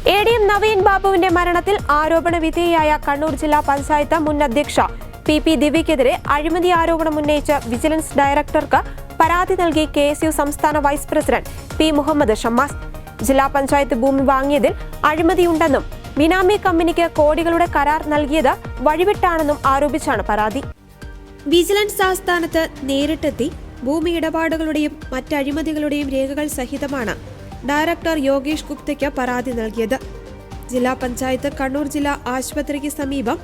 എ.ഡി.എം. നവീൻ ബാബുവിന്റെ മരണത്തിൽ ആരോപണ വിധേയയായ കണ്ണൂർ ജില്ലാ പഞ്ചായത്ത് മുൻ അധ്യക്ഷ പി ദിവ്യക്കെതിരെ അഴിമതി ആരോപണം ഉന്നയിച്ച് വിജിലൻസ് ഡയറക്ടർക്ക് പരാതി നൽകി കെ.എസ്.യു. സംസ്ഥാന vice president P. Muhammad Shammas. ജില്ലാ പഞ്ചായത്ത് ഭൂമി വാങ്ങിയതിൽ അഴിമതിയുണ്ടെന്നും ബിനാമി കമ്പനിക്ക് കോടികളുടെ കരാർ നൽകിയത് വഴിവിട്ടാണെന്നും ആരോപിച്ചാണ് പരാതി. വിജിലൻസ് ആസ്ഥാനത്ത് നേരിട്ടെത്തി ഭൂമി ഇടപാടുകളുടെയും മറ്റ് അഴിമതികളുടെയും രേഖകൾ സഹിതമാണ് ഡയറക്ടർ യോഗേഷ് ഗുപ്തയ്ക്ക് പരാതി നൽകിയത്. ജില്ലാ പഞ്ചായത്ത് കണ്ണൂർ ജില്ലാ ആശുപത്രിക്ക് സമീപം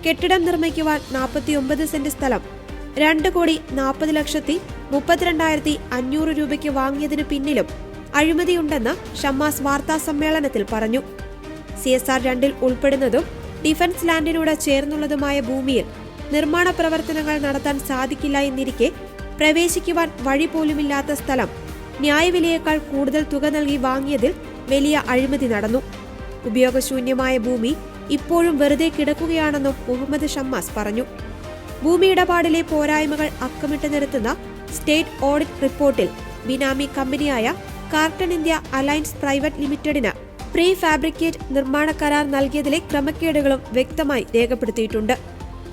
കെട്ടിടം നിർമ്മിക്കുവാൻ 49 സെന്റ് സ്ഥലം 2,40,32,500 രൂപയ്ക്ക് വാങ്ങിയതിനു പിന്നിലും അഴിമതിയുണ്ടെന്ന് ഷമ്മാസ് വാർത്താ സമ്മേളനത്തിൽ പറഞ്ഞു. CSR 2 ഉൾപ്പെടുന്നതും ഡിഫൻസ് ലാൻഡിനോട് ചേർന്നുള്ളതുമായ ഭൂമിയിൽ നിർമ്മാണ പ്രവർത്തനങ്ങൾ നടത്താൻ സാധിക്കില്ല എന്നിരിക്കെ പ്രവേശിക്കുവാൻ വഴി പോലുമില്ലാത്ത സ്ഥലം ന്യായവിലയേക്കാൾ കൂടുതൽ തുക നൽകി വാങ്ങിയതിൽ വലിയ അഴിമതി നടന്നു. ഉപയോഗശൂന്യമായ ഭൂമി ഇപ്പോഴും വെറുതെ കിടക്കുകയാണെന്നും മുഹമ്മദ് ഷമ്മാസ് പറഞ്ഞു. ഭൂമി ഇടപാടിലെ പോരായ്മകൾ അക്കമിട്ട് നിരത്തുന്ന സ്റ്റേറ്റ് ഓഡിറ്റ് റിപ്പോർട്ടിൽ ബിനാമി കമ്പനിയായ കാർട്ടൺ ഇന്ത്യ അലയൻസ് പ്രൈവറ്റ് ലിമിറ്റഡിന് പ്രീ ഫാബ്രിക്കേറ്റ് നിർമ്മാണ കരാർ നൽകിയതിലെ ക്രമക്കേടുകളും വ്യക്തമായി രേഖപ്പെടുത്തിയിട്ടുണ്ട്.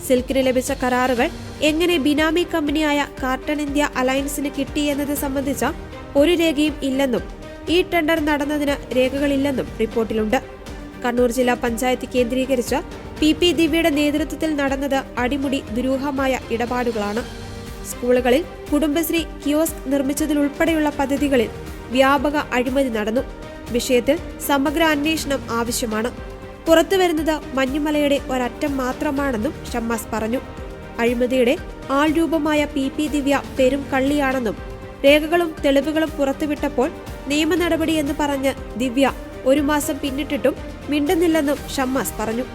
സിൽക്കിന് ലഭിച്ച കരാറുകൾ എങ്ങനെ ബിനാമി കമ്പനിയായ കാർട്ടൺ ഇന്ത്യ അലയൻസിന് കിട്ടിയെന്നത് സംബന്ധിച്ച ഒരു രേഖയും ഇല്ലെന്നും ഈ ടെൻഡർ നടന്നതിന് രേഖകളില്ലെന്നും റിപ്പോർട്ടിലുണ്ട്. കണ്ണൂർ ജില്ലാ പഞ്ചായത്ത് കേന്ദ്രീകരിച്ച് പി ദിവ്യയുടെ നേതൃത്വത്തിൽ നടന്നത് അടിമുടി ദുരൂഹമായ ഇടപാടുകളാണ്. സ്കൂളുകളിൽ കുടുംബശ്രീ കിയോസ്ക് നിർമ്മിച്ചതിലുൾപ്പെടെയുള്ള പദ്ധതികളിൽ വ്യാപക അഴിമതി നടന്നു. വിഷയത്തിൽ സമഗ്ര അന്വേഷണം ആവശ്യമാണ്. പുറത്തുവരുന്നത് മഞ്ഞുമലയുടെ ഒരറ്റം മാത്രമാണെന്നും ഷമ്മാസ് പറഞ്ഞു. അഴിമതിയുടെ ആൾരൂപമായ പി ദിവ്യ പെരും കള്ളിയാണെന്നും രേഖകളും തെളിവുകളും പുറത്തുവിട്ടപ്പോൾ നിയമ നടപടി എന്ന് പറഞ്ഞ് ദിവ്യ 1 മാസം പിന്നിട്ടിട്ടും മിണ്ടുന്നില്ലെന്നും ഷമ്മാസ് പറഞ്ഞു.